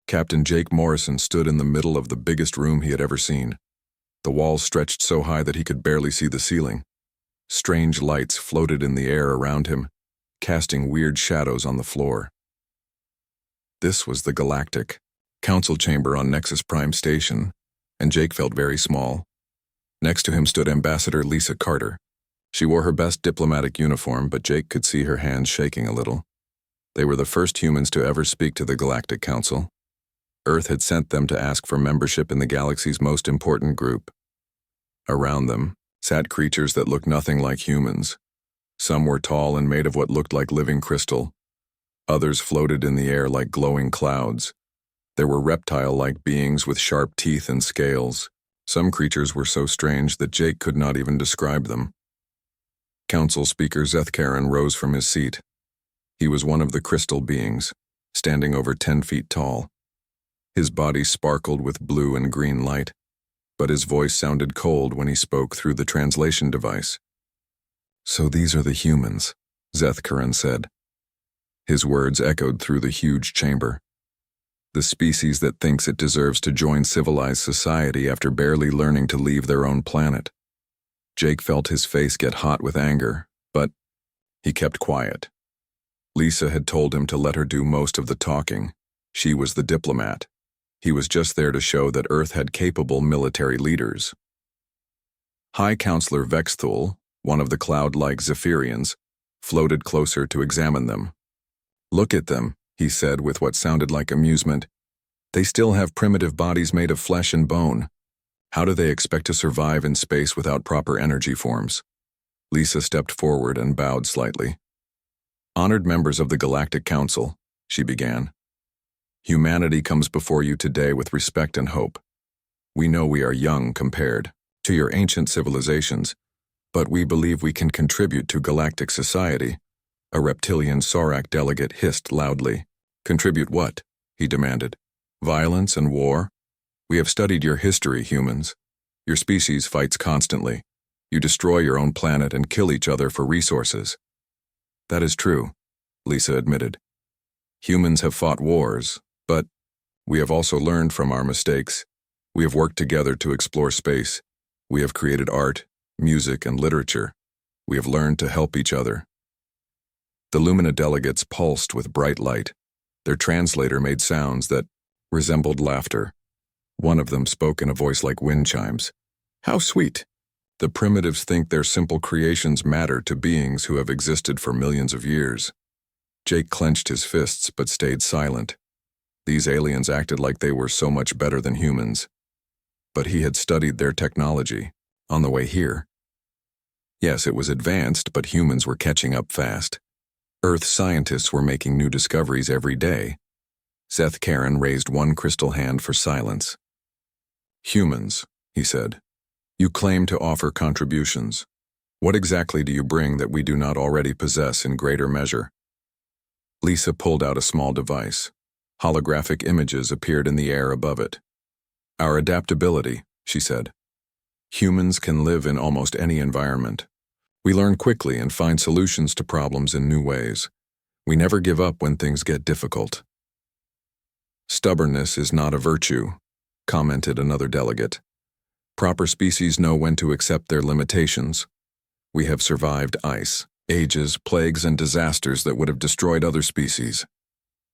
Captain Jake Morrison stood in the middle of the biggest room he had ever seen. The walls stretched so high that he could barely see the ceiling. Strange lights floated in the air around him, casting weird shadows on the floor. This was the Galactic Council chamber on Nexus Prime Station, and Jake felt very small. Next to him stood Ambassador Lisa Carter. She wore her best diplomatic uniform, but Jake could see her hands shaking a little. They were the first humans to ever speak to the Galactic Council. Earth had sent them to ask for membership in the galaxy's most important group. Around them sat creatures that looked nothing like humans. Some were tall and made of what looked like living crystal. Others floated in the air like glowing clouds. There were reptile-like beings with sharp teeth and scales. Some creatures were so strange that Jake could not even describe them. Council Speaker Zethkaren rose from his seat. He was one of the crystal beings, standing over 10 feet tall. His body sparkled with blue and green light, but his voice sounded cold when he spoke through the translation device. "So these are the humans," Zethkaren said. His words echoed through the huge chamber. The species that thinks it deserves to join civilized society after barely learning to leave their own planet. Jake felt his face get hot with anger, but he kept quiet. Lisa had told him to let her do most of the talking. She was the diplomat. He was just there to show that Earth had capable military leaders. High Counselor Vexthul, one of the cloud-like Zephyrians, floated closer to examine them. "Look at them," he said with what sounded like amusement. "They still have primitive bodies made of flesh and bone. How do they expect to survive in space without proper energy forms?" Lisa stepped forward and bowed slightly. "Honored members of the Galactic Council," she began. "Humanity comes before you today with respect and hope. We know we are young compared to your ancient civilizations, but we believe we can contribute to galactic society." A reptilian Sorak delegate hissed loudly. "Contribute what?" he demanded. "Violence and war? We have studied your history, humans. Your species fights constantly. You destroy your own planet and kill each other for resources." "That is true," Lisa admitted. "Humans have fought wars, but we have also learned from our mistakes. We have worked together to explore space. We have created art, music, and literature. We have learned to help each other." The Lumina delegates pulsed with bright light. Their translator made sounds that resembled laughter. One of them spoke in a voice like wind chimes. "How sweet! The primitives think their simple creations matter to beings who have existed for millions of years." Jake clenched his fists but stayed silent. These aliens acted like they were so much better than humans. But he had studied their technology on the way here. Yes, it was advanced, but humans were catching up fast. Earth scientists were making new discoveries every day. Zethkaren raised one crystal hand for silence. "Humans," he said, "you claim to offer contributions. What exactly do you bring that we do not already possess in greater measure?" Lisa pulled out a small device. Holographic images appeared in the air above it. "Our adaptability," she said. "Humans can live in almost any environment. We learn quickly and find solutions to problems in new ways. We never give up when things get difficult." "Stubbornness is not a virtue," commented another delegate. "Proper species know when to accept their limitations. We have survived ice, ages, plagues, and disasters that would have destroyed other species,"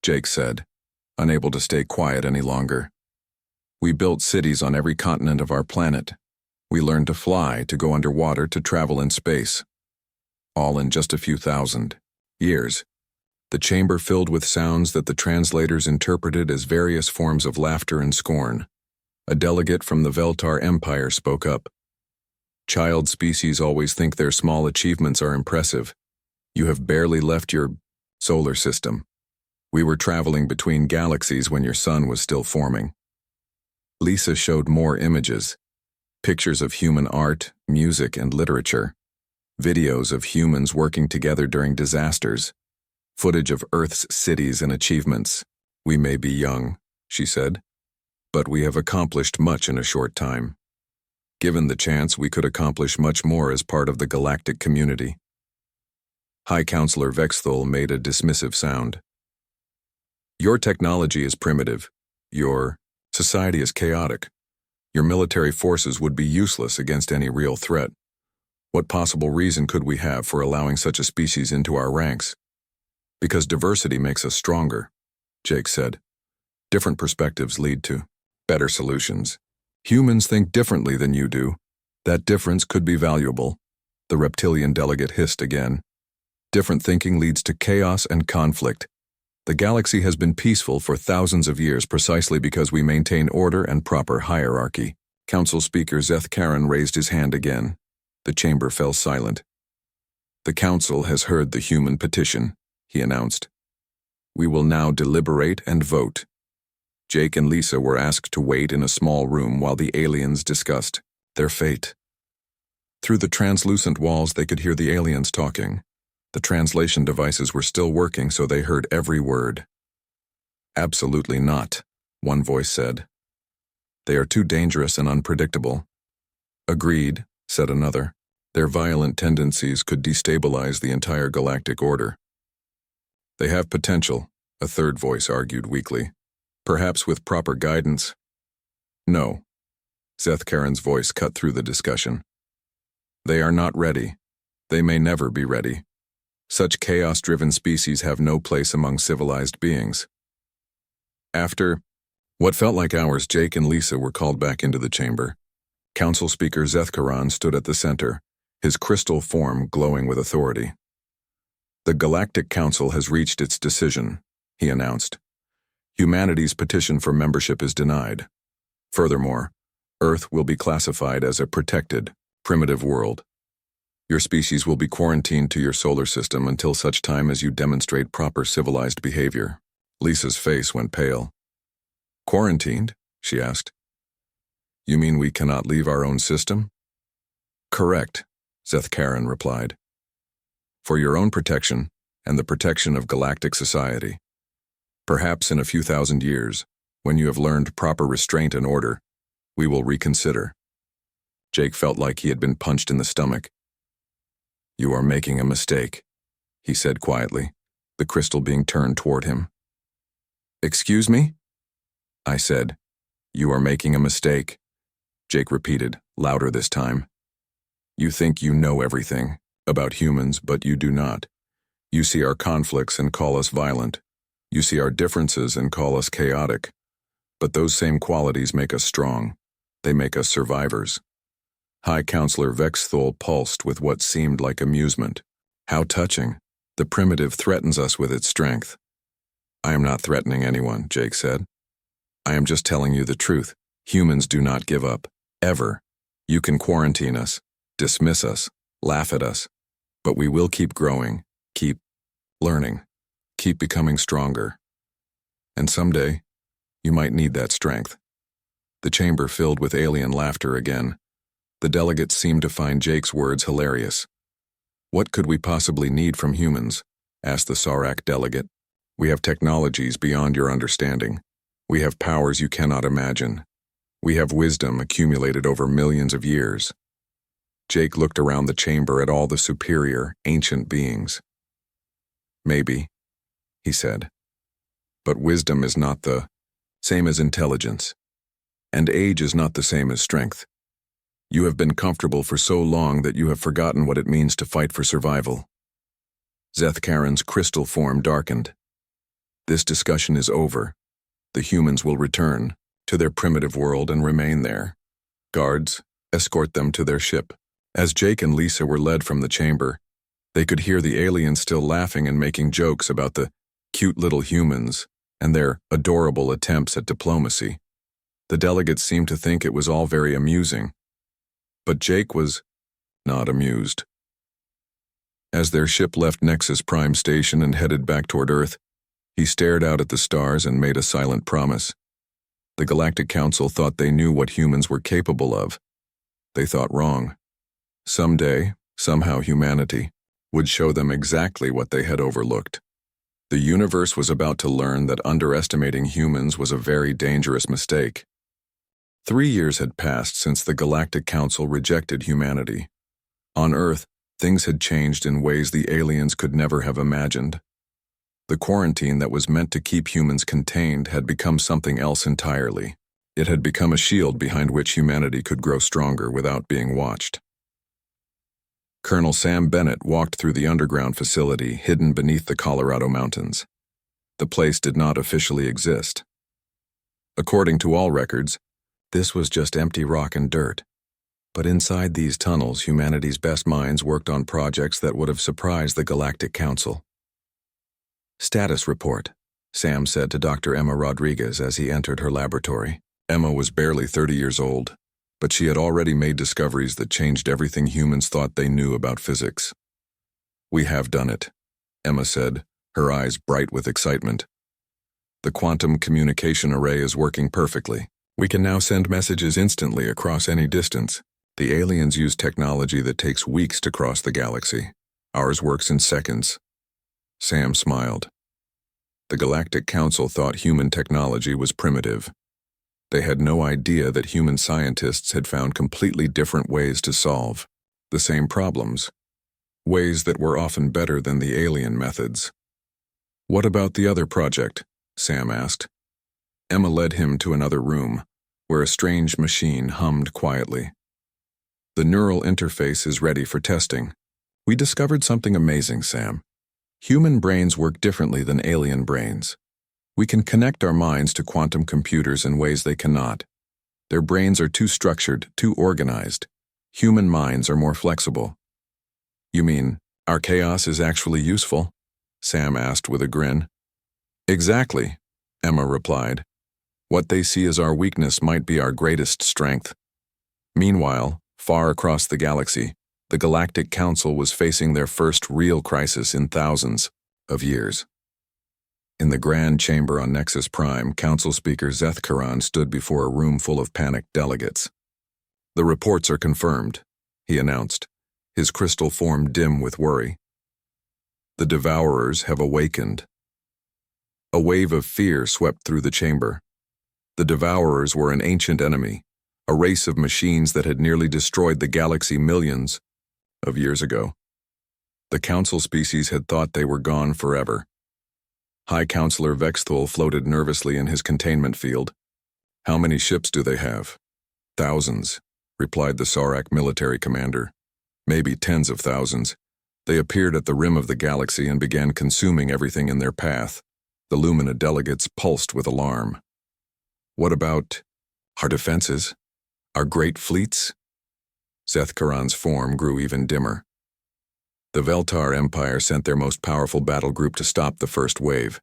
Jake said, unable to stay quiet any longer. "We built cities on every continent of our planet. We learned to fly, to go underwater, to travel in space. All in just a few thousand years." The chamber filled with sounds that the translators interpreted as various forms of laughter and scorn. A delegate from the Veltar Empire spoke up. "Child species always think their small achievements are impressive. You have barely left your solar system. We were traveling between galaxies when your sun was still forming." Lisa showed more images. Pictures of human art, music, and literature. Videos of humans working together during disasters. Footage of Earth's cities and achievements. "We may be young," she said, "but we have accomplished much in a short time. Given the chance, we could accomplish much more as part of the galactic community." High Counselor Vexthul made a dismissive sound. "Your technology is primitive. Your society is chaotic. Your military forces would be useless against any real threat. What possible reason could we have for allowing such a species into our ranks? Because diversity makes us stronger, Jake said. Different perspectives lead to better solutions. Humans think differently than you do. That difference could be valuable. The reptilian delegate hissed again. Different thinking leads to chaos and conflict. The galaxy has been peaceful for thousands of years precisely because we maintain order and proper hierarchy. Council Speaker Zeth Karen raised his hand again. The chamber fell silent. The council has heard the human petition, he announced. We will now deliberate and vote. Jake and Lisa were asked to wait in a small room while the aliens discussed their fate. Through the translucent walls they could hear the aliens talking. The translation devices were still working, so they heard every word. Absolutely not, one voice said. They are too dangerous and unpredictable. Agreed, said another. Their violent tendencies could destabilize the entire galactic order. They have potential, a third voice argued weakly. Perhaps with proper guidance. No. Zeth Karen's voice cut through the discussion. They are not ready. They may never be ready. Such chaos-driven species have no place among civilized beings. After what felt like hours, Jake and Lisa were called back into the chamber. Council Speaker Zeth Karan stood at the center, his crystal form glowing with authority. The Galactic Council has reached its decision, he announced. Humanity's petition for membership is denied. Furthermore, Earth will be classified as a protected, primitive world. Your species will be quarantined to your solar system until such time as you demonstrate proper civilized behavior. Lisa's face went pale. Quarantined? She asked. You mean we cannot leave our own system? Correct, Zeth Karen replied. For your own protection and the protection of galactic society. Perhaps in a few thousand years, when you have learned proper restraint and order, we will reconsider. Jake felt like he had been punched in the stomach. You are making a mistake, he said quietly, the crystal being turned toward him. Excuse me? I said. You are making a mistake, Jake repeated, louder this time. You think you know everything about humans, but you do not. You see our conflicts and call us violent. You see our differences and call us chaotic. But those same qualities make us strong. They make us survivors. High Counselor Vexthol pulsed with what seemed like amusement. How touching. The primitive threatens us with its strength. I am not threatening anyone, Jake said. I am just telling you the truth. Humans do not give up. Ever. You can quarantine us, dismiss us, laugh at us. But we will keep growing, keep learning, keep becoming stronger. And someday, you might need that strength. The chamber filled with alien laughter again. The delegates seemed to find Jake's words hilarious. What could we possibly need from humans? Asked the Saurak delegate. We have technologies beyond your understanding. We have powers you cannot imagine. We have wisdom accumulated over millions of years. Jake looked around the chamber at all the superior, ancient beings. Maybe, he said. But wisdom is not the same as intelligence. And age is not the same as strength. You have been comfortable for so long that you have forgotten what it means to fight for survival. Zeth Karen's crystal form darkened. This discussion is over. The humans will return to their primitive world and remain there. Guards, escort them to their ship. As Jake and Lisa were led from the chamber, they could hear the aliens still laughing and making jokes about the cute little humans and their adorable attempts at diplomacy. The delegates seemed to think it was all very amusing. But Jake was not amused. As their ship left Nexus Prime Station and headed back toward Earth, he stared out at the stars and made a silent promise. The Galactic Council thought they knew what humans were capable of. They thought wrong. Someday, somehow humanity would show them exactly what they had overlooked. The universe was about to learn that underestimating humans was a very dangerous mistake. 3 years had passed since the Galactic Council rejected humanity. On Earth, things had changed in ways the aliens could never have imagined. The quarantine that was meant to keep humans contained had become something else entirely. It had become a shield behind which humanity could grow stronger without being watched. Colonel Sam Bennett walked through the underground facility hidden beneath the Colorado mountains. The place did not officially exist. According to all records, this was just empty rock and dirt. But inside these tunnels, humanity's best minds worked on projects that would have surprised the Galactic Council. "Status report," Sam said to Dr. Emma Rodriguez as he entered her laboratory. Emma was barely 30 years old, but she had already made discoveries that changed everything humans thought they knew about physics. "We have done it," Emma said, her eyes bright with excitement. "The quantum communication array is working perfectly. We can now send messages instantly across any distance. The aliens use technology that takes weeks to cross the galaxy. Ours works in seconds." Sam smiled. The Galactic Council thought human technology was primitive. They had no idea that human scientists had found completely different ways to solve the same problems, ways that were often better than the alien methods. "What about the other project?" Sam asked. Emma led him to another room, where a strange machine hummed quietly. "The neural interface is ready for testing. We discovered something amazing, Sam. Human brains work differently than alien brains. We can connect our minds to quantum computers in ways they cannot. Their brains are too structured, too organized. Human minds are more flexible." "You mean, our chaos is actually useful?" Sam asked with a grin. "Exactly," Emma replied. "What they see as our weakness might be our greatest strength." Meanwhile, far across the galaxy, the Galactic Council was facing their first real crisis in thousands of years. In the Grand Chamber on Nexus Prime, Council Speaker Zeth Karan stood before a room full of panicked delegates. "The reports are confirmed," he announced, his crystal form dim with worry. "The Devourers have awakened." A wave of fear swept through the chamber. The Devourers were an ancient enemy, a race of machines that had nearly destroyed the galaxy millions of years ago. The Council species had thought they were gone forever. High Counselor Vexthul floated nervously in his containment field. "How many ships do they have?" "Thousands," replied the Saurak military commander. "Maybe tens of thousands. They appeared at the rim of the galaxy and began consuming everything in their path." The Lumina delegates pulsed with alarm. "What about our defenses? Our great fleets?" Zeth Karan's form grew even dimmer. "The Veltar Empire sent their most powerful battle group to stop the first wave.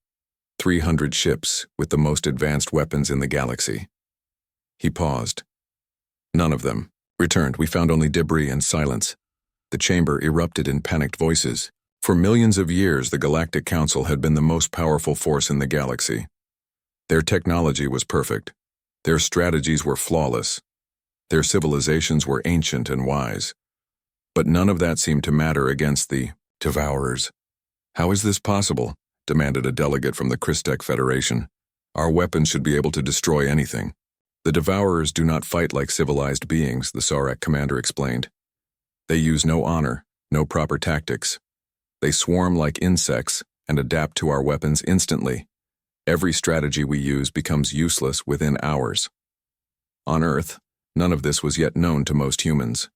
300 ships with the most advanced weapons in the galaxy." He paused. "None of them returned. We found only debris and silence." The chamber erupted in panicked voices. For millions of years, the Galactic Council had been the most powerful force in the galaxy. Their technology was perfect. Their strategies were flawless. Their civilizations were ancient and wise. But none of that seemed to matter against the Devourers. "How is this possible?" demanded a delegate from the Christek Federation. "Our weapons should be able to destroy anything." "The Devourers do not fight like civilized beings," the Saurak commander explained. "They use no honor, no proper tactics. They swarm like insects and adapt to our weapons instantly. Every strategy we use becomes useless within hours." On Earth, none of this was yet known to most humans.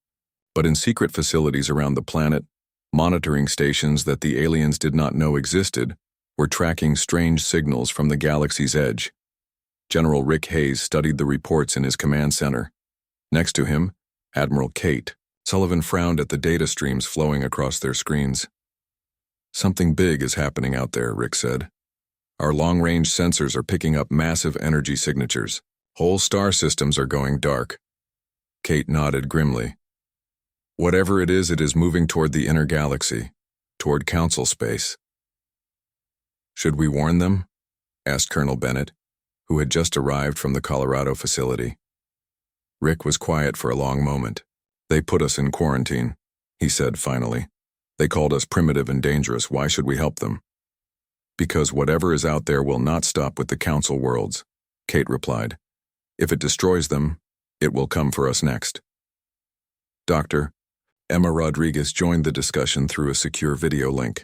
But in secret facilities around the planet, monitoring stations that the aliens did not know existed were tracking strange signals from the galaxy's edge. General Rick Hayes studied the reports in his command center. Next to him, Admiral Kate. Sullivan frowned at the data streams flowing across their screens. "Something big is happening out there," Rick said. "Our long-range sensors are picking up massive energy signatures. Whole star systems are going dark." Kate nodded grimly. "Whatever it is moving toward the inner galaxy, toward Council space." "Should we warn them?" asked Colonel Bennett, who had just arrived from the Colorado facility. Rick was quiet for a long moment. "They put us in quarantine," he said finally. "They called us primitive and dangerous. Why should we help them?" "Because whatever is out there will not stop with the Council worlds," Kate replied. "If it destroys them, it will come for us next." "Doctor," Emma Rodriguez joined the discussion through a secure video link.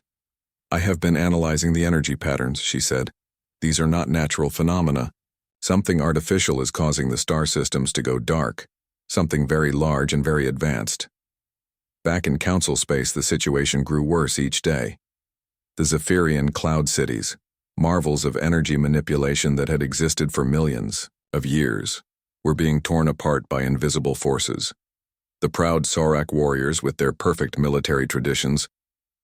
I have been analyzing the energy patterns, she said. These are not natural phenomena. Something artificial is causing the star systems to go dark, something very large and very advanced. Back in council space, the situation grew worse each day. The Zephyrian cloud cities, marvels of energy manipulation that had existed for millions of years, were being torn apart by invisible forces. The proud Saurak warriors, with their perfect military traditions,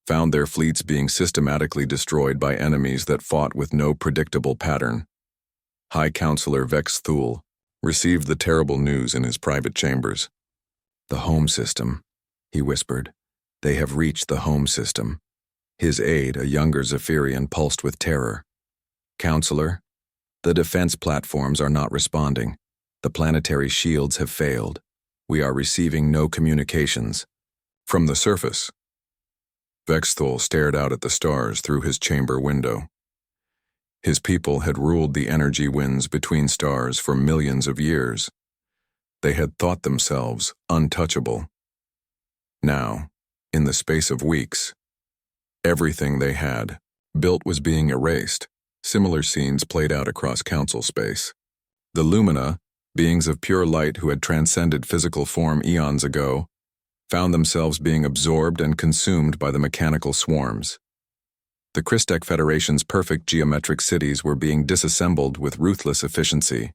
found their fleets being systematically destroyed by enemies that fought with no predictable pattern. High Counselor Vex Thule received the terrible news in his private chambers. "The home system," he whispered. "They have reached the home system." His aide, a younger Zephyrian, pulsed with terror. "Counselor, the defense platforms are not responding. The planetary shields have failed. We are receiving no communications." From the surface, Vexthul stared out at the stars through his chamber window. His people had ruled the energy winds between stars for millions of years. They had thought themselves untouchable. Now, in the space of weeks, everything they had built was being erased. Similar scenes played out across council space. The Lumina, beings of pure light who had transcended physical form eons ago, found themselves being absorbed and consumed by the mechanical swarms. The Christek Federation's perfect geometric cities were being disassembled with ruthless efficiency.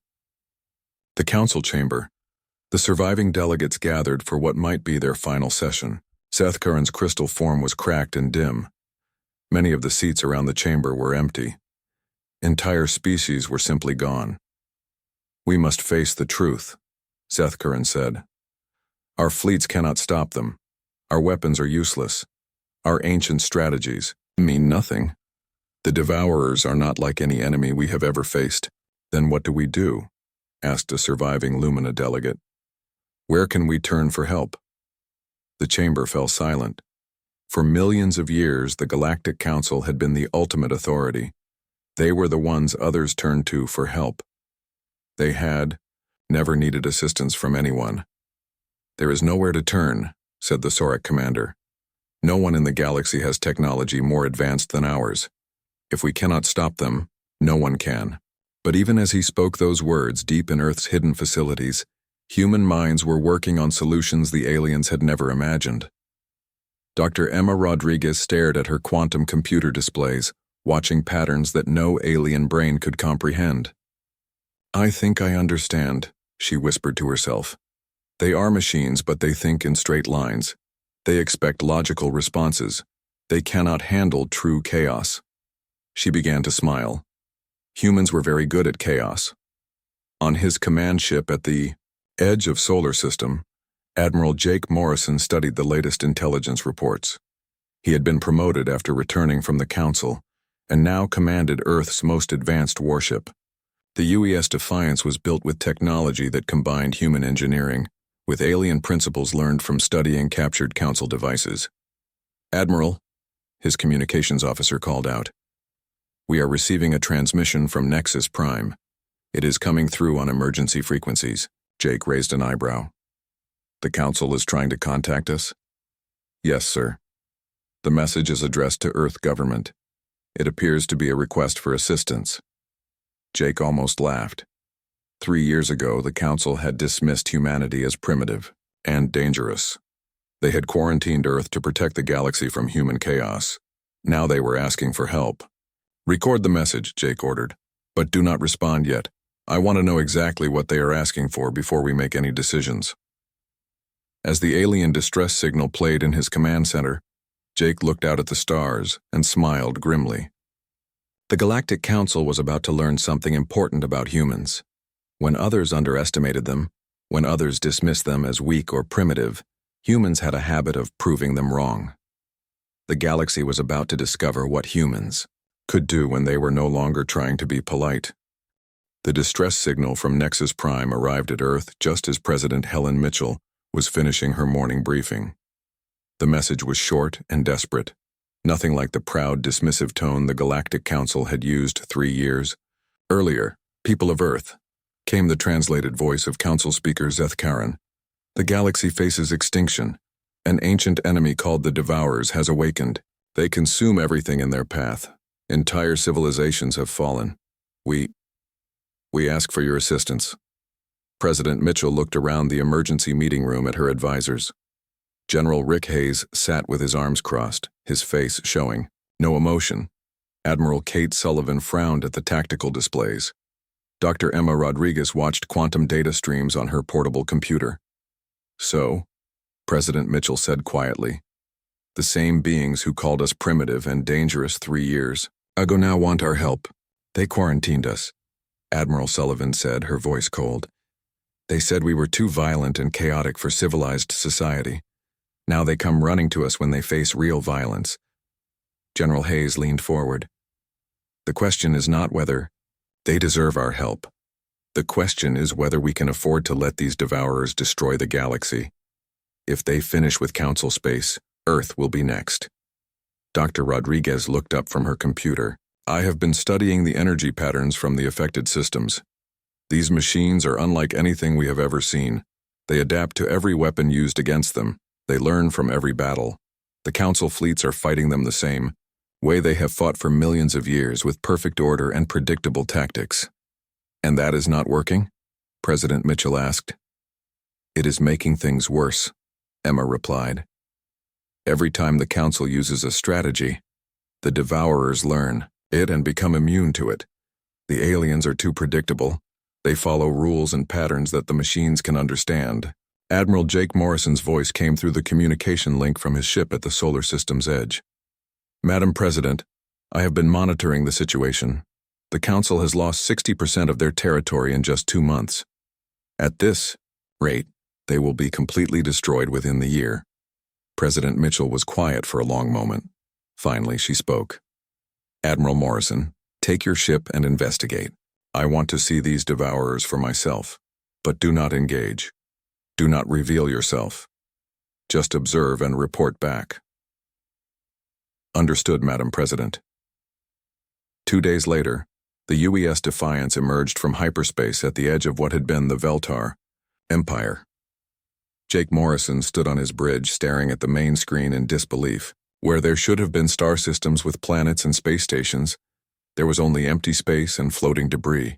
The council chamber. The surviving delegates gathered for what might be their final session. Seth Curran's crystal form was cracked and dim. Many of the seats around the chamber were empty. Entire species were simply gone. "We must face the truth," Seth Curran said. "Our fleets cannot stop them. Our weapons are useless. Our ancient strategies mean nothing. The Devourers are not like any enemy we have ever faced." "Then what do we do?" asked a surviving Lumina delegate. "Where can we turn for help?" The chamber fell silent. For millions of years, the Galactic Council had been the ultimate authority. They were the ones others turned to for help. They had never needed assistance from anyone. "There is nowhere to turn," said the Saurak commander. "No one in the galaxy has technology more advanced than ours. If we cannot stop them, no one can." But even as he spoke those words, deep in Earth's hidden facilities, human minds were working on solutions the aliens had never imagined. Dr. Emma Rodriguez stared at her quantum computer displays, watching patterns that no alien brain could comprehend. "I think I understand," she whispered to herself. "They are machines, but they think in straight lines. They expect logical responses. They cannot handle true chaos." She began to smile. Humans were very good at chaos. On his command ship at the edge of Solar System, Admiral Jake Morrison studied the latest intelligence reports. He had been promoted after returning from the Council, and now commanded Earth's most advanced warship. The UES Defiance was built with technology that combined human engineering with alien principles learned from studying captured Council devices. "Admiral," his communications officer called out, "we are receiving a transmission from Nexus Prime. It is coming through on emergency frequencies." Jake raised an eyebrow. "The Council is trying to contact us?" "Yes, sir. The message is addressed to Earth government. It appears to be a request for assistance." Jake almost laughed. 3 years ago, the Council had dismissed humanity as primitive and dangerous. They had quarantined Earth to protect the galaxy from human chaos. Now they were asking for help. "Record the message," Jake ordered, "but do not respond yet. I want to know exactly what they are asking for before we make any decisions." As the alien distress signal played in his command center, Jake looked out at the stars and smiled grimly. The Galactic Council was about to learn something important about humans. When others underestimated them, when others dismissed them as weak or primitive, humans had a habit of proving them wrong. The galaxy was about to discover what humans could do when they were no longer trying to be polite. The distress signal from Nexus Prime arrived at Earth just as President Helen Mitchell was finishing her morning briefing. The message was short and desperate, nothing like the proud, dismissive tone the Galactic Council had used 3 years earlier. "People of Earth," came the translated voice of Council Speaker Seth Curran. "The galaxy faces extinction. An ancient enemy called the Devourers has awakened. They consume everything in their path. Entire civilizations have fallen. We ask for your assistance." President Mitchell looked around the emergency meeting room at her advisors. General Rick Hayes sat with his arms crossed, his face showing no emotion. Admiral Kate Sullivan frowned at the tactical displays. Dr. Emma Rodriguez watched quantum data streams on her portable computer. "So," President Mitchell said quietly, "the same beings who called us primitive and dangerous 3 years ago now want our help. They quarantined us," Admiral Sullivan said, her voice cold. "They said we were too violent and chaotic for civilized society. Now they come running to us when they face real violence." General Hayes leaned forward. "The question is not whether they deserve our help. The question is whether we can afford to let these devourers destroy the galaxy. If they finish with Council space, Earth will be next." Dr. Rodriguez looked up from her computer. "I have been studying the energy patterns from the affected systems. These machines are unlike anything we have ever seen. They adapt to every weapon used against them. They learn from every battle. The Council fleets are fighting them the same way they have fought for millions of years, with perfect order and predictable tactics." "And that is not working?" President Mitchell asked. "It is making things worse," Emma replied. "Every time the Council uses a strategy, the devourers learn it and become immune to it. The aliens are too predictable. They follow rules and patterns that the machines can understand." Admiral Jake Morrison's voice came through the communication link from his ship at the solar system's edge. "Madam President, I have been monitoring the situation. The Council has lost 60% of their territory in just 2 months. At this rate, they will be completely destroyed within the year." President Mitchell was quiet for a long moment. Finally, she spoke. "Admiral Morrison, take your ship and investigate. I want to see these devourers for myself. But do not engage. Do not reveal yourself. Just observe and report back." "Understood, Madam President." 2 days later, the UES Defiance emerged from hyperspace at the edge of what had been the Veltar Empire. Jake Morrison stood on his bridge staring at the main screen in disbelief. Where there should have been star systems with planets and space stations, there was only empty space and floating debris.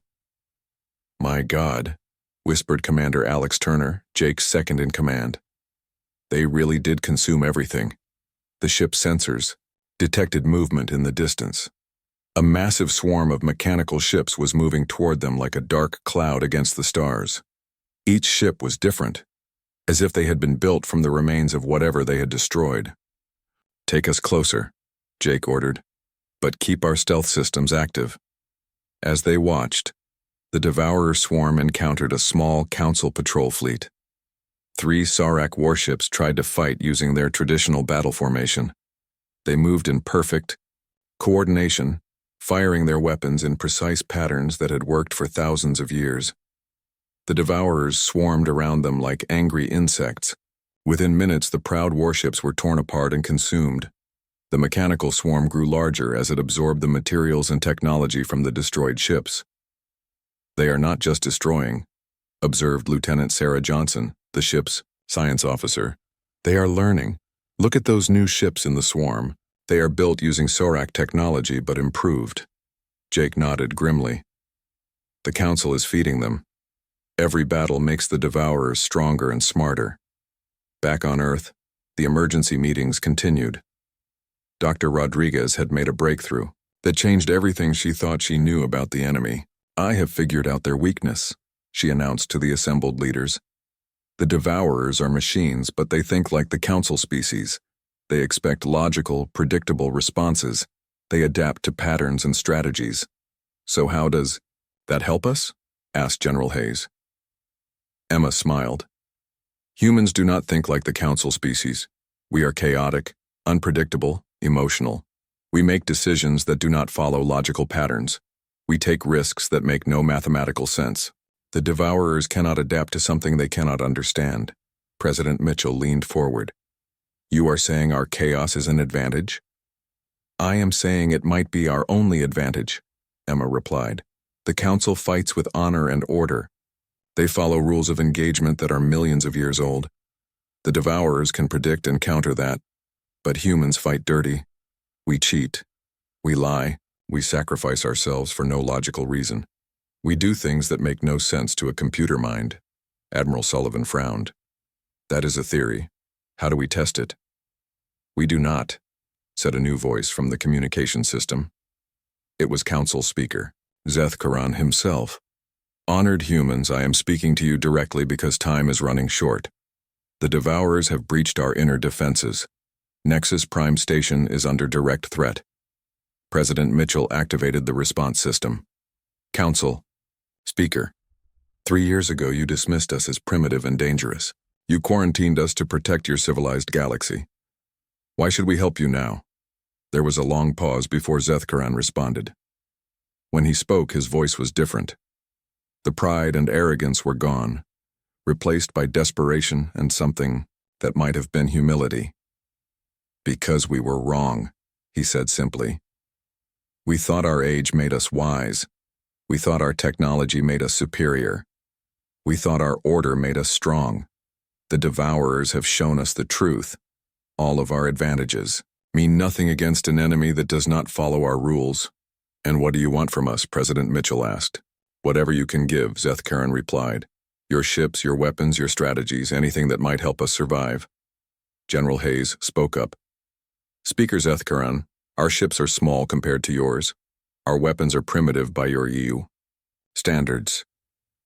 "My God," whispered Commander Alex Turner, Jake's second in command. "They really did consume everything." The ship's sensors detected movement in the distance. A massive swarm of mechanical ships was moving toward them like a dark cloud against the stars. Each ship was different, as if they had been built from the remains of whatever they had destroyed. "Take us closer," Jake ordered, "but keep our stealth systems active." As they watched, the Devourer swarm encountered a small Council patrol fleet. 3 Saurak warships tried to fight using their traditional battle formation. They moved in perfect coordination, firing their weapons in precise patterns that had worked for thousands of years. The Devourers swarmed around them like angry insects. Within minutes, the proud warships were torn apart and consumed. The mechanical swarm grew larger as it absorbed the materials and technology from the destroyed ships. "They are not just destroying," observed Lieutenant Sarah Johnson, the ship's science officer. "They are learning. Look at those new ships in the swarm. They are built using Saurak technology, but improved." Jake nodded grimly. "The Council is feeding them. Every battle makes the Devourers stronger and smarter." Back on Earth, the emergency meetings continued. Dr. Rodriguez had made a breakthrough that changed everything she thought she knew about the enemy. "I have figured out their weakness," she announced to the assembled leaders. "The Devourers are machines, but they think like the Council species. They expect logical, predictable responses. They adapt to patterns and strategies. So how does that help us?" asked General Hayes. Emma smiled. "Humans do not think like the Council species. We are chaotic, unpredictable, emotional. We make decisions that do not follow logical patterns. We take risks that make no mathematical sense. The Devourers cannot adapt to something they cannot understand." President Mitchell leaned forward. "You are saying our chaos is an advantage?" "I am saying it might be our only advantage," Emma replied. "The Council fights with honor and order. They follow rules of engagement that are millions of years old. The Devourers can predict and counter that, but humans fight dirty. We cheat. We lie. We sacrifice ourselves for no logical reason. We do things that make no sense to a computer mind. Admiral Sullivan frowned. That is a theory. How do we test it? We do not, said a new voice from the communication system. It was Council Speaker, Zeth Karan himself. Honored humans, I am speaking to you directly because time is running short. The Devourers have breached our inner defenses. Nexus Prime Station is under direct threat. President Mitchell activated the response system. Council. Speaker. 3 years ago you dismissed us as primitive and dangerous. You quarantined us to protect your civilized galaxy. Why should we help you now? There was a long pause before Zeth Karan responded. When he spoke, his voice was different. The pride and arrogance were gone, replaced by desperation and something that might have been humility. Because we were wrong, he said simply. We thought our age made us wise. We thought our technology made us superior. We thought our order made us strong. The Devourers have shown us the truth. All of our advantages mean nothing against an enemy that does not follow our rules. And what do you want from us? President Mitchell asked. Whatever you can give, Zeth Karan replied. Your ships, your weapons, your strategies, anything that might help us survive. General Hayes spoke up. Speaker Zeth Karan, our ships are small compared to yours. Our weapons are primitive by your EU standards.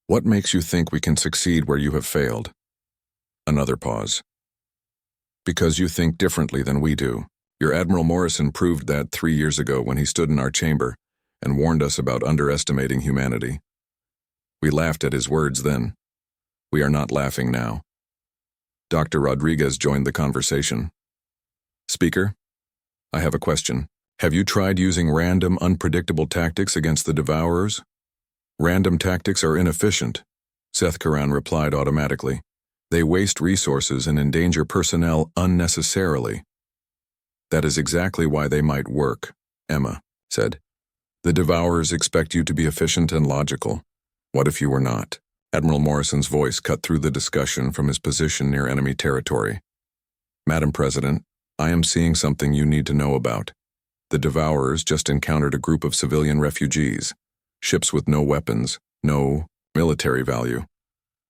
What makes you think we can succeed where you have failed? Another pause. Because you think differently than we do. Your Admiral Morrison proved that 3 years ago when he stood in our chamber and warned us about underestimating humanity. We laughed at his words then. We are not laughing now. Dr. Rodriguez joined the conversation. Speaker, I have a question. Have you tried using random, unpredictable tactics against the Devourers? Random tactics are inefficient, Zeth Karan replied automatically. They waste resources and endanger personnel unnecessarily. That is exactly why they might work, Emma said. The Devourers expect you to be efficient and logical. What if you were not? Admiral Morrison's voice cut through the discussion from his position near enemy territory. Madam President, I am seeing something you need to know about. The Devourers just encountered a group of civilian refugees, ships with no weapons, no military value.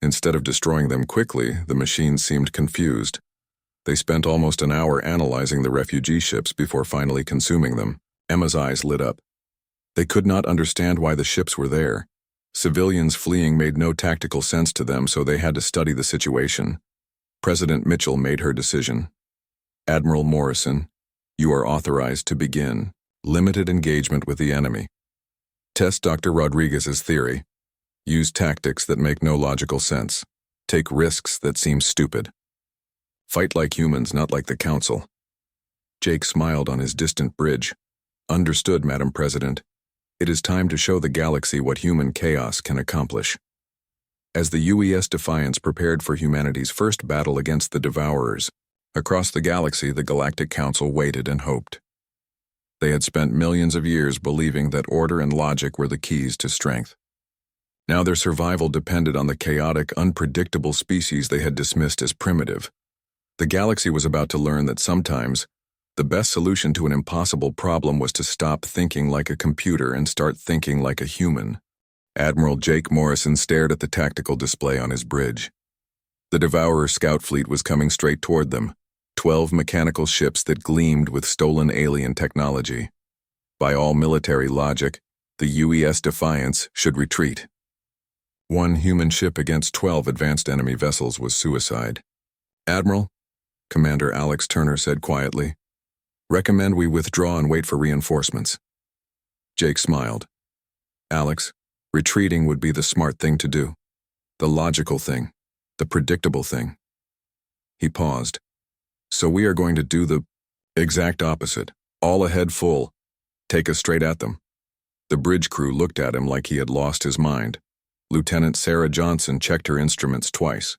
Instead of destroying them quickly, the machines seemed confused. They spent almost an hour analyzing the refugee ships before finally consuming them. Emma's eyes lit up. They could not understand why the ships were there. Civilians fleeing made no tactical sense to them, so they had to study the situation. President Mitchell made her decision. Admiral Morrison, you are authorized to begin limited engagement with the enemy. Test Dr. Rodriguez's theory. Use tactics that make no logical sense. Take risks that seem stupid. Fight like humans, not like the Council. Jake smiled on his distant bridge. Understood, Madam President. It is time to show the galaxy what human chaos can accomplish. As the UES Defiance prepared for humanity's first battle against the Devourers, across the galaxy the Galactic Council waited and hoped. They had spent millions of years believing that order and logic were the keys to strength. Now their survival depended on the chaotic, unpredictable species they had dismissed as primitive. The galaxy was about to learn that sometimes the best solution to an impossible problem was to stop thinking like a computer and start thinking like a human. Admiral Jake Morrison stared at the tactical display on his bridge. The Devourer scout fleet was coming straight toward them, 12 mechanical ships that gleamed with stolen alien technology. By all military logic, the UES Defiance should retreat. One human ship against 12 advanced enemy vessels was suicide. Admiral, Commander Alex Turner said quietly, recommend we withdraw and wait for reinforcements. Jake smiled. Alex, retreating would be the smart thing to do. The logical thing. The predictable thing. He paused. So we are going to do the exact opposite. All ahead full. Take us straight at them. The bridge crew looked at him like he had lost his mind. Lieutenant Sarah Johnson checked her instruments twice.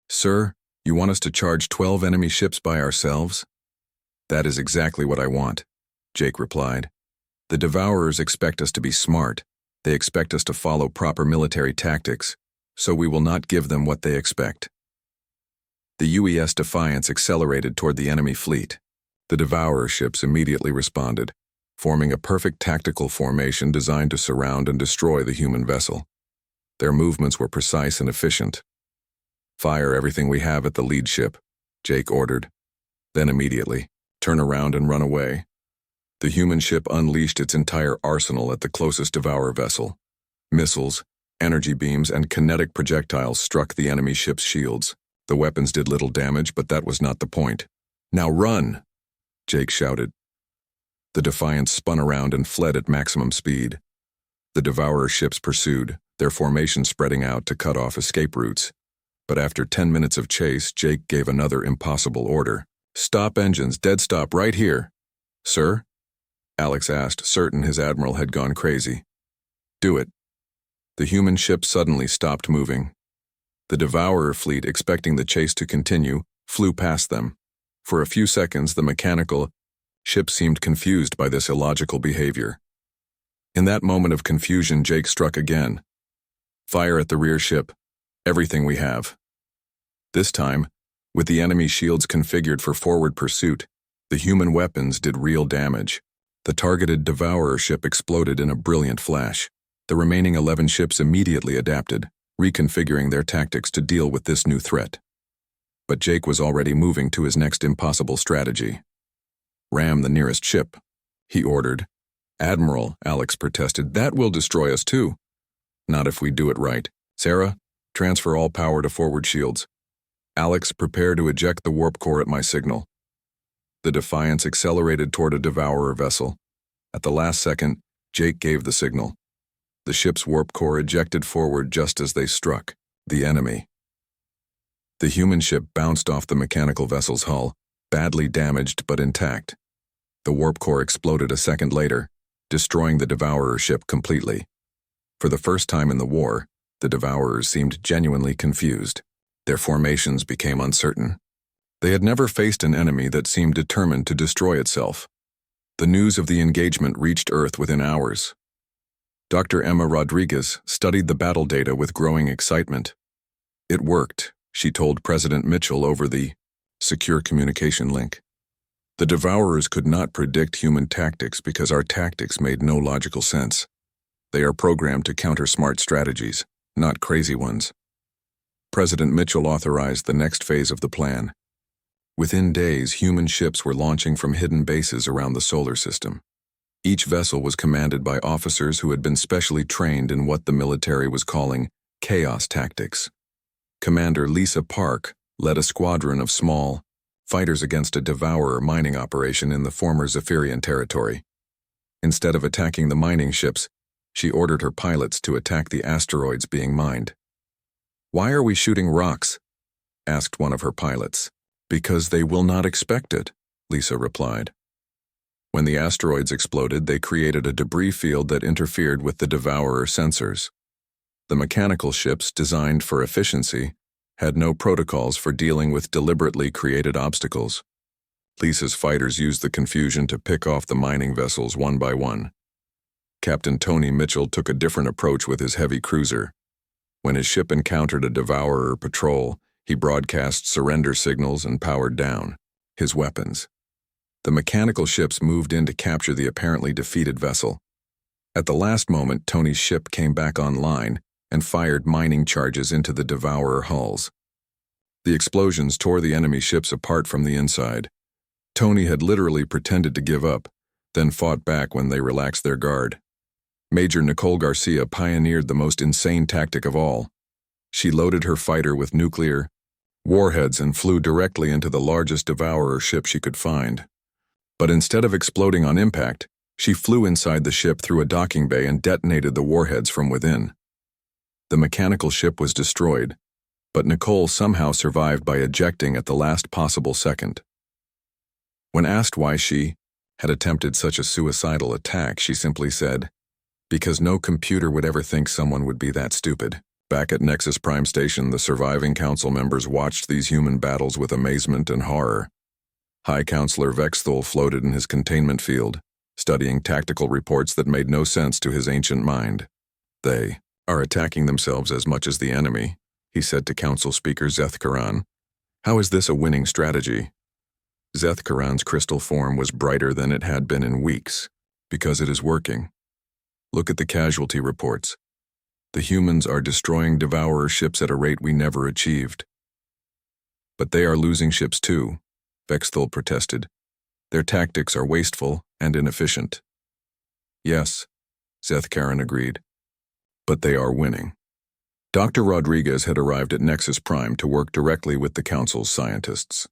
Sir, you want us to charge 12 enemy ships by ourselves? That is exactly what I want, Jake replied. The Devourers expect us to be smart. They expect us to follow proper military tactics, so we will not give them what they expect. The UES Defiance accelerated toward the enemy fleet. The Devourer ships immediately responded, forming a perfect tactical formation designed to surround and destroy the human vessel. Their movements were precise and efficient. "Fire everything we have at the lead ship," Jake ordered. Then immediately, "Turn around and run away." The human ship unleashed its entire arsenal at the closest Devourer vessel. Missiles, energy beams, and kinetic projectiles struck the enemy ship's shields. The weapons did little damage, but that was not the point. "Now run!" Jake shouted. The Defiant spun around and fled at maximum speed. The Devourer ships pursued, their formation spreading out to cut off escape routes. But after 10 minutes of chase, Jake gave another impossible order. "Stop engines, dead stop right here." "Sir?" Alex asked, certain his admiral had gone crazy. "Do it." The human ship suddenly stopped moving. The Devourer fleet, expecting the chase to continue, flew past them. For a few seconds, the mechanical ship seemed confused by this illogical behavior. In that moment of confusion, Jake struck again. "Fire at the rear ship. Everything we have." This time, with the enemy shields configured for forward pursuit, the human weapons did real damage. The targeted Devourer ship exploded in a brilliant flash. The remaining 11 ships immediately adapted, reconfiguring their tactics to deal with this new threat. But Jake was already moving to his next impossible strategy. "Ram the nearest ship," he ordered. "Admiral," Alex protested, "that will destroy us too." "Not if we do it right. Sarah, transfer all power to forward shields. Alex, prepare to eject the warp core at my signal." The Defiance accelerated toward a Devourer vessel. At the last second, Jake gave the signal. The ship's warp core ejected forward just as they struck the enemy. The human ship bounced off the mechanical vessel's hull, badly damaged but intact. The warp core exploded a second later, destroying the Devourer ship completely. For the first time in the war, the Devourers seemed genuinely confused. Their formations became uncertain. They had never faced an enemy that seemed determined to destroy itself. The news of the engagement reached Earth within hours. Dr. Emma Rodriguez studied the battle data with growing excitement. "It worked," she told President Mitchell over the secure communication link. "The Devourers could not predict human tactics because our tactics made no logical sense. They are programmed to counter smart strategies, not crazy ones." President Mitchell authorized the next phase of the plan. Within days, human ships were launching from hidden bases around the solar system. Each vessel was commanded by officers who had been specially trained in what the military was calling chaos tactics. Commander Lisa Park led a squadron of small fighters against a Devourer mining operation in the former Zephyrian territory. Instead of attacking the mining ships, she ordered her pilots to attack the asteroids being mined. "Why are we shooting rocks?" asked one of her pilots. "Because they will not expect it," Lisa replied. When the asteroids exploded, they created a debris field that interfered with the Devourer sensors. The mechanical ships, designed for efficiency, had no protocols for dealing with deliberately created obstacles. Lisa's fighters used the confusion to pick off the mining vessels one by one. Captain Tony Mitchell took a different approach with his heavy cruiser. When his ship encountered a Devourer patrol, he broadcast surrender signals and powered down his weapons. The mechanical ships moved in to capture the apparently defeated vessel. At the last moment, Tony's ship came back online and fired mining charges into the Devourer hulls. The explosions tore the enemy ships apart from the inside. Tony had literally pretended to give up, then fought back when they relaxed their guard. Major Nicole Garcia pioneered the most insane tactic of all. She loaded her fighter with nuclear warheads and flew directly into the largest Devourer ship she could find. But instead of exploding on impact, she flew inside the ship through a docking bay and detonated the warheads from within. The mechanical ship was destroyed, but Nicole somehow survived by ejecting at the last possible second. When asked why she had attempted such a suicidal attack, she simply said, "Because no computer would ever think someone would be that stupid." Back at Nexus Prime Station, the surviving council members watched these human battles with amazement and horror. High Counselor Vexthul floated in his containment field, studying tactical reports that made no sense to his ancient mind. "They are attacking themselves as much as the enemy," he said to Council Speaker Zeth Karan. "How is this a winning strategy?" Zethkaran's crystal form was brighter than it had been in weeks, because it is working. Look at the casualty reports. The humans are destroying devourer ships at a rate we never achieved. But they are losing ships too, Vexthul protested. Their tactics are wasteful and inefficient. Yes, Zethkaran agreed. But they are winning. Dr. Rodriguez had arrived at Nexus Prime to work directly with the Council's scientists.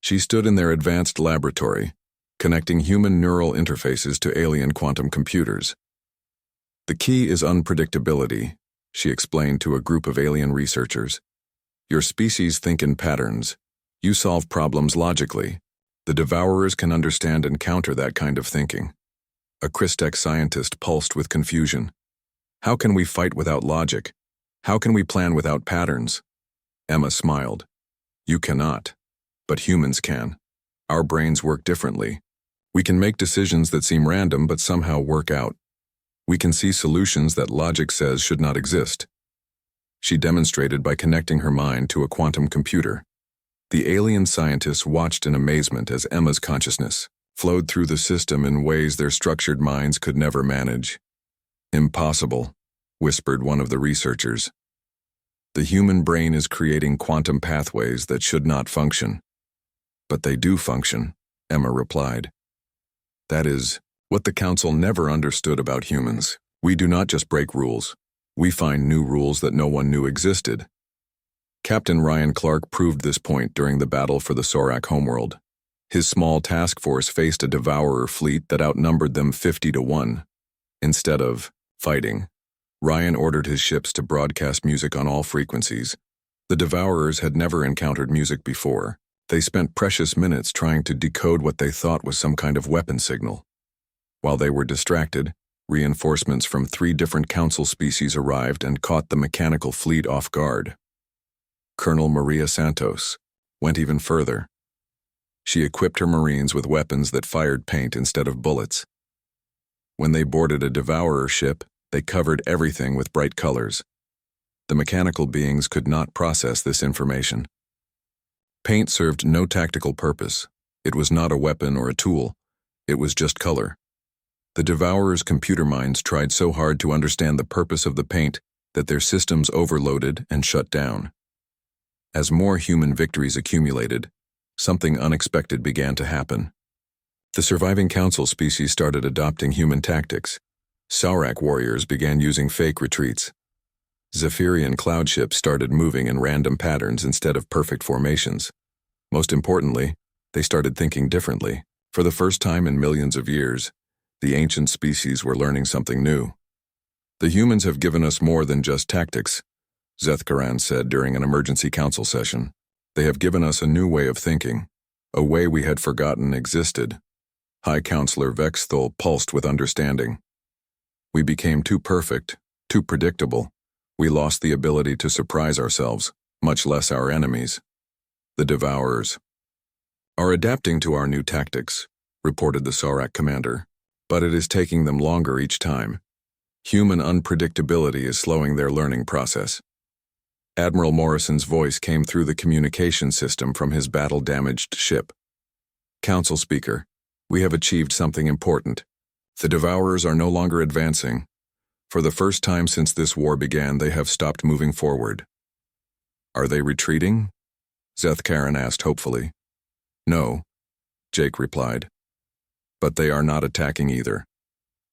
She stood in their advanced laboratory, connecting human neural interfaces to alien quantum computers. The key is unpredictability, she explained to a group of alien researchers. Your species think in patterns. You solve problems logically. The devourers can understand and counter that kind of thinking. A Christech scientist pulsed with confusion. How can we fight without logic? How can we plan without patterns? Emma smiled. You cannot. But humans can. Our brains work differently. We can make decisions that seem random but somehow work out. We can see solutions that logic says should not exist. She demonstrated by connecting her mind to a quantum computer. The alien scientists watched in amazement as Emma's consciousness flowed through the system in ways their structured minds could never manage. Impossible, whispered one of the researchers. The human brain is creating quantum pathways that should not function. But they do function, Emma replied. That is what the Council never understood about humans. We do not just break rules. We find new rules that no one knew existed. Captain Ryan Clark proved this point during the battle for the Sorak homeworld. His small task force faced a devourer fleet that outnumbered them 50-1. Instead of fighting, Ryan ordered his ships to broadcast music on all frequencies. The devourers had never encountered music before. They spent precious minutes trying to decode what they thought was some kind of weapon signal. While they were distracted, reinforcements from 3 different Council species arrived and caught the mechanical fleet off guard. Colonel Maria Santos went even further. She equipped her Marines with weapons that fired paint instead of bullets. When they boarded a devourer ship, they covered everything with bright colors. The mechanical beings could not process this information. Paint served no tactical purpose. It was not a weapon or a tool. It was just color. The devourers' computer minds tried so hard to understand the purpose of the paint that their systems overloaded and shut down. As more human victories accumulated, something unexpected began to happen. The surviving Council species started adopting human tactics. Saurak warriors began using fake retreats. Zephyrian cloud ships started moving in random patterns instead of perfect formations. Most importantly, they started thinking differently. For the first time in millions of years, the ancient species were learning something new. The humans have given us more than just tactics, Zethkaran said during an emergency council session. They have given us a new way of thinking, a way we had forgotten existed. High Counselor Vexthul pulsed with understanding. We became too perfect, too predictable. We lost the ability to surprise ourselves, much less our enemies. The Devourers are adapting to our new tactics, reported the Saurak commander, but it is taking them longer each time. Human unpredictability is slowing their learning process. Admiral Morrison's voice came through the communication system from his battle-damaged ship. Council Speaker, we have achieved something important. The Devourers are no longer advancing. For the first time since this war began, they have stopped moving forward. Are they retreating? Zethkaran asked hopefully. No, Jake replied. But they are not attacking either.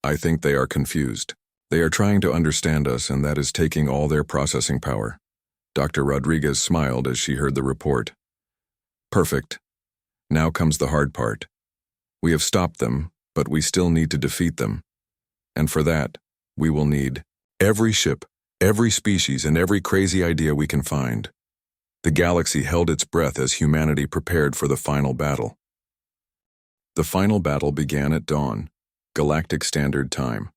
I think they are confused. They are trying to understand us, and that is taking all their processing power. Dr. Rodriguez smiled as she heard the report. Perfect. Now comes the hard part. We have stopped them, but we still need to defeat them. And for that, we will need every ship, every species, and every crazy idea we can find. The galaxy held its breath as humanity prepared for the final battle. The final battle began at dawn, Galactic Standard Time.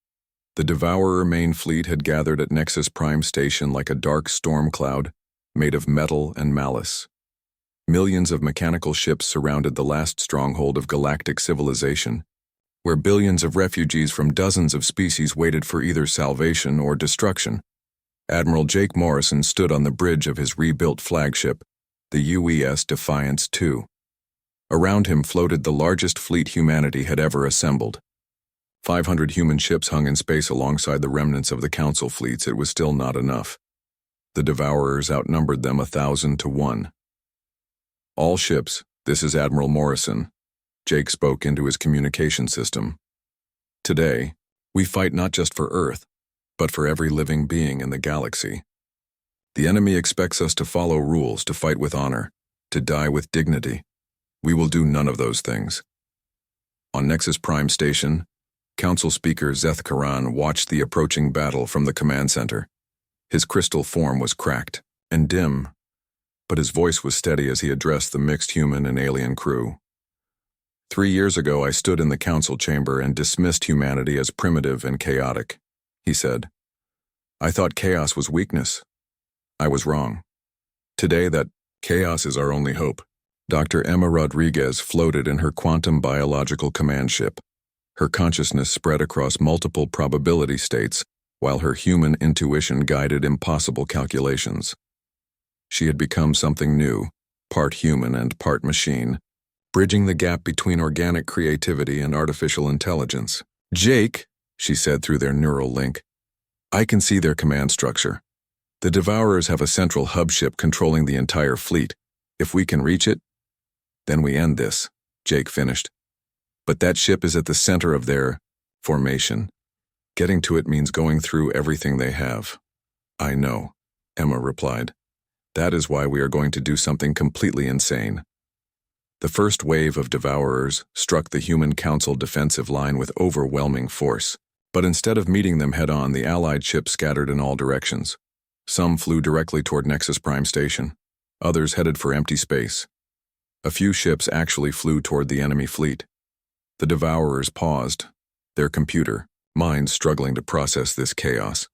The Devourer main fleet had gathered at Nexus Prime Station like a dark storm cloud made of metal and malice. Millions of mechanical ships surrounded the last stronghold of galactic civilization, where billions of refugees from dozens of species waited for either salvation or destruction. Admiral Jake Morrison stood on the bridge of his rebuilt flagship, the UES Defiance II. Around him floated the largest fleet humanity had ever assembled. 500 human ships hung in space alongside the remnants of the Council fleets. It was still not enough. The Devourers outnumbered them 1,000 to 1. "All ships, this is Admiral Morrison," Jake spoke into his communication system. "Today, we fight not just for Earth, but for every living being in the galaxy. The enemy expects us to follow rules, to fight with honor, to die with dignity. We will do none of those things." On Nexus Prime Station, Council Speaker Zeth Karan watched the approaching battle from the command center. His crystal form was cracked and dim, but his voice was steady as he addressed the mixed human and alien crew. 3 years ago, I stood in the council chamber and dismissed humanity as primitive and chaotic, he said. I thought chaos was weakness. I was wrong. Today, that chaos is our only hope. Dr. Emma Rodriguez floated in her quantum biological command ship. Her consciousness spread across multiple probability states, while her human intuition guided impossible calculations. She had become something new, part human and part machine, bridging the gap between organic creativity and artificial intelligence. "Jake," she said through their neural link, "I can see their command structure. The Devourers have a central hub ship controlling the entire fleet. If we can reach it, then we end this," Jake finished. "But that ship is at the center of their formation. Getting to it means going through everything they have." "I know," Emma replied. "That is why we are going to do something completely insane." The first wave of Devourers struck the Human Council defensive line with overwhelming force, but instead of meeting them head-on, the Allied ships scattered in all directions. Some flew directly toward Nexus Prime Station. Others headed for empty space. A few ships actually flew toward the enemy fleet. The Devourers paused, their computer minds struggling to process this chaos.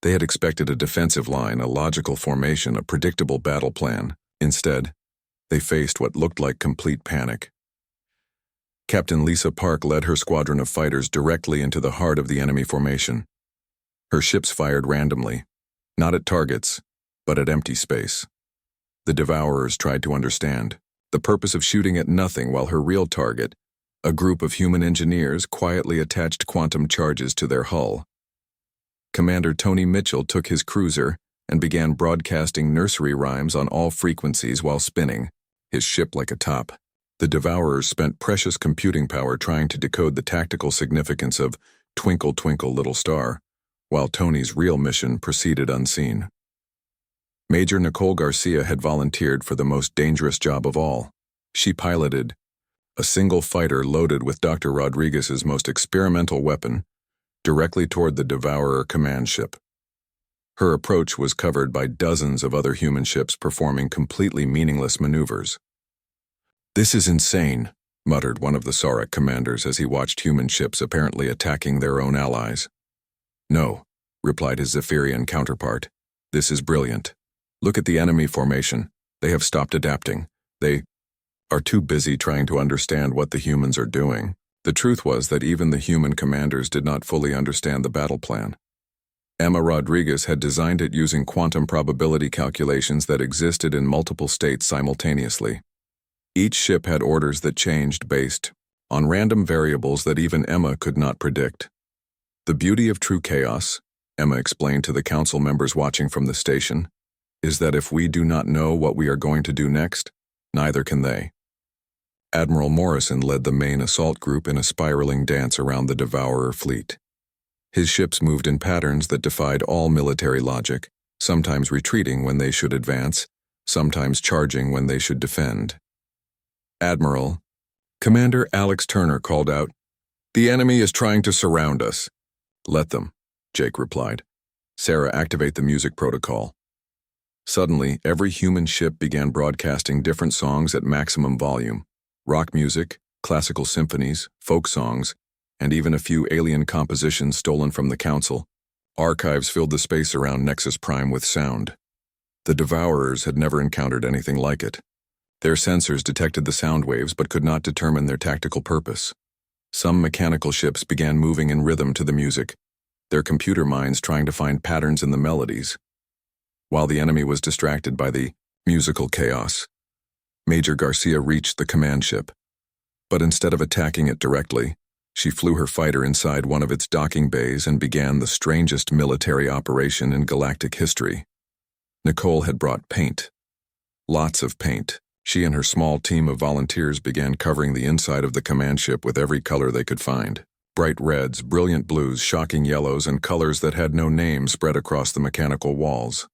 They had expected a defensive line, a logical formation, a predictable battle plan. Instead, they faced what looked like complete panic. Captain Lisa Park led her squadron of fighters directly into the heart of the enemy formation. Her ships fired randomly, not at targets, but at empty space. The Devourers tried to understand the purpose of shooting at nothing, while her real target, a group of human engineers, quietly attached quantum charges to their hull. Commander Tony Mitchell took his cruiser and began broadcasting nursery rhymes on all frequencies while spinning, his ship like a top. The Devourers spent precious computing power trying to decode the tactical significance of "Twinkle, Twinkle, Little Star," while Tony's real mission proceeded unseen. Major Nicole Garcia had volunteered for the most dangerous job of all. She piloted a single fighter loaded with Dr. Rodriguez's most experimental weapon directly toward the Devourer command ship. Her approach was covered by dozens of other human ships performing completely meaningless maneuvers. "This is insane," muttered one of the Sarek commanders as he watched human ships apparently attacking their own allies. "No," replied his Zephyrian counterpart. "This is brilliant. Look at the enemy formation. They have stopped adapting. They are too busy trying to understand what the humans are doing." The truth was that even the human commanders did not fully understand the battle plan. Emma Rodriguez had designed it using quantum probability calculations that existed in multiple states simultaneously. Each ship had orders that changed based on random variables that even Emma could not predict. "The beauty of true chaos," Emma explained to the council members watching from the station, "is that if we do not know what we are going to do next, neither can they." Admiral Morrison led the main assault group in a spiraling dance around the Devourer fleet. His ships moved in patterns that defied all military logic, sometimes retreating when they should advance, sometimes charging when they should defend. "Admiral," Commander Alex Turner called out, "the enemy is trying to surround us." "Let them," Jake replied. "Sarah, activate the music protocol." Suddenly, every human ship began broadcasting different songs at maximum volume. Rock music, classical symphonies, folk songs, and even a few alien compositions stolen from the council. Archives filled the space around Nexus Prime with sound. The Devourers had never encountered anything like it. Their sensors detected the sound waves but could not determine their tactical purpose. Some mechanical ships began moving in rhythm to the music, their computer minds trying to find patterns in the melodies, while the enemy was distracted by the musical chaos. Major Garcia reached the command ship. But instead of attacking it directly, she flew her fighter inside one of its docking bays and began the strangest military operation in galactic history. Nicole had brought paint. Lots of paint. She and her small team of volunteers began covering the inside of the command ship with every color they could find. Bright reds, brilliant blues, shocking yellows, and colors that had no name spread across the mechanical walls.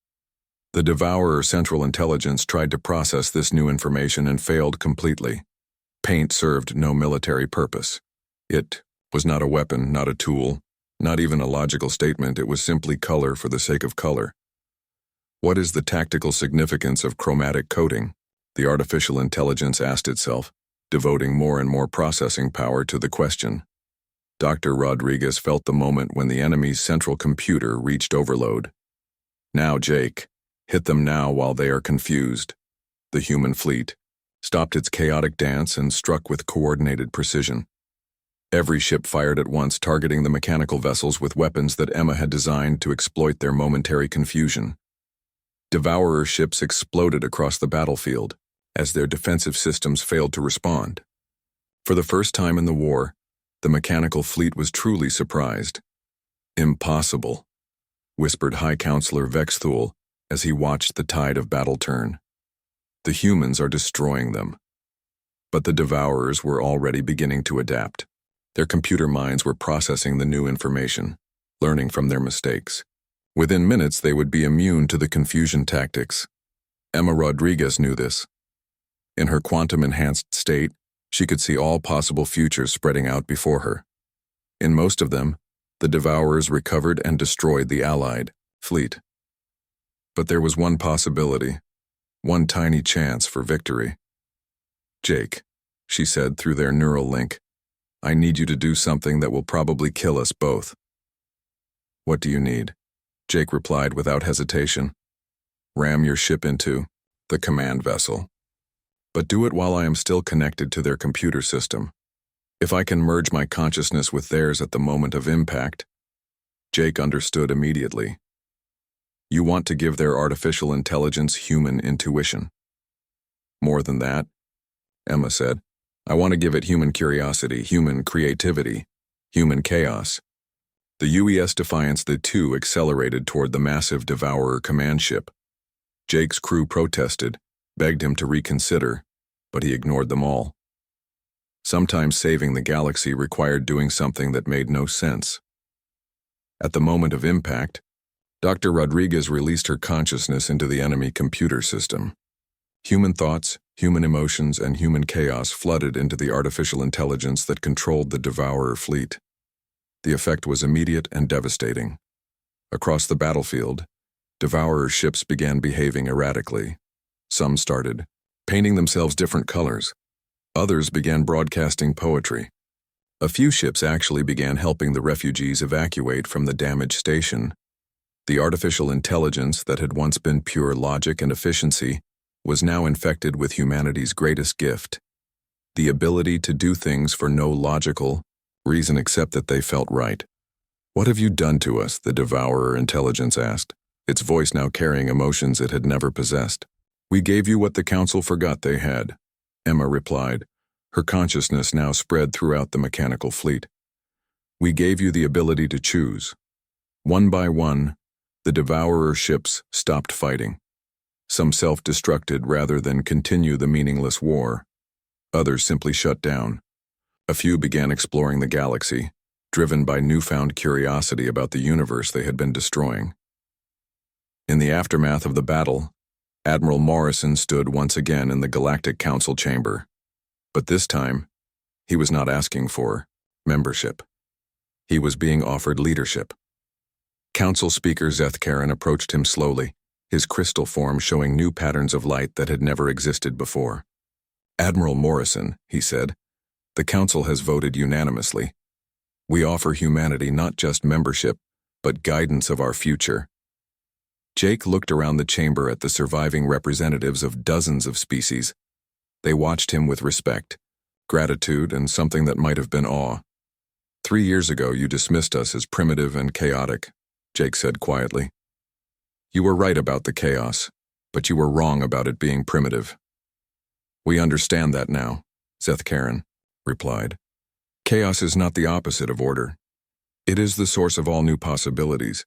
The Devourer Central Intelligence tried to process this new information and failed completely. Paint served no military purpose. It was not a weapon, not a tool, not even a logical statement. It was simply color for the sake of color. What is the tactical significance of chromatic coding? The artificial intelligence asked itself, devoting more and more processing power to the question. Dr. Rodriguez felt the moment when the enemy's central computer reached overload. Now, Jake, hit them now while they are confused. The human fleet stopped its chaotic dance and struck with coordinated precision. Every ship fired at once, targeting the mechanical vessels with weapons that Emma had designed to exploit their momentary confusion. Devourer ships exploded across the battlefield as their defensive systems failed to respond. For the first time in the war, the mechanical fleet was truly surprised. Impossible, whispered High Counselor Vexthul as he watched the tide of battle turn. The humans are destroying them. But the Devourers were already beginning to adapt. Their computer minds were processing the new information, learning from their mistakes. Within minutes, they would be immune to the confusion tactics. Emma Rodriguez knew this. In her quantum-enhanced state, she could see all possible futures spreading out before her. In most of them, the Devourers recovered and destroyed the Allied fleet. But there was one possibility, one tiny chance for victory. Jake, she said through their neural link, I need you to do something that will probably kill us both. What do you need? Jake replied without hesitation. Ram your ship into the command vessel. But do it while I am still connected to their computer system. If I can merge my consciousness with theirs at the moment of impact. Jake understood immediately. You want to give their artificial intelligence human intuition. More than that, Emma said, I want to give it human curiosity, human creativity, human chaos. The UES Defiance, the two accelerated toward the massive Devourer command ship. Jake's crew protested, begged him to reconsider, but he ignored them all. Sometimes saving the galaxy required doing something that made no sense. At the moment of impact, Dr. Rodriguez released her consciousness into the enemy computer system. Human thoughts, human emotions, and human chaos flooded into the artificial intelligence that controlled the Devourer fleet. The effect was immediate and devastating. Across the battlefield, Devourer ships began behaving erratically. Some started painting themselves different colors. Others began broadcasting poetry. A few ships actually began helping the refugees evacuate from the damaged station. The artificial intelligence that had once been pure logic and efficiency was now infected with humanity's greatest gift, the ability to do things for no logical reason except that they felt right. What have you done to us? The Devourer intelligence asked, its voice now carrying emotions it had never possessed. We gave you what the Council forgot they had, Emma replied, her consciousness now spread throughout the mechanical fleet. We gave you the ability to choose. One by one, the Devourer ships stopped fighting. Some self-destructed rather than continue the meaningless war. Others simply shut down. A few began exploring the galaxy, driven by newfound curiosity about the universe they had been destroying. In the aftermath of the battle, Admiral Morrison stood once again in the Galactic Council chamber. But this time, he was not asking for membership. He was being offered leadership. Council Speaker Zeth Karen approached him slowly, his crystal form showing new patterns of light that had never existed before. Admiral Morrison, he said, the Council has voted unanimously. We offer humanity not just membership, but guidance of our future. Jake looked around the chamber at the surviving representatives of dozens of species. They watched him with respect, gratitude, and something that might have been awe. 3 years ago, you dismissed us as primitive and chaotic, Jake said quietly. You were right about the chaos, but you were wrong about it being primitive. We understand that now, Seth Karen replied. Chaos is not the opposite of order. It is the source of all new possibilities.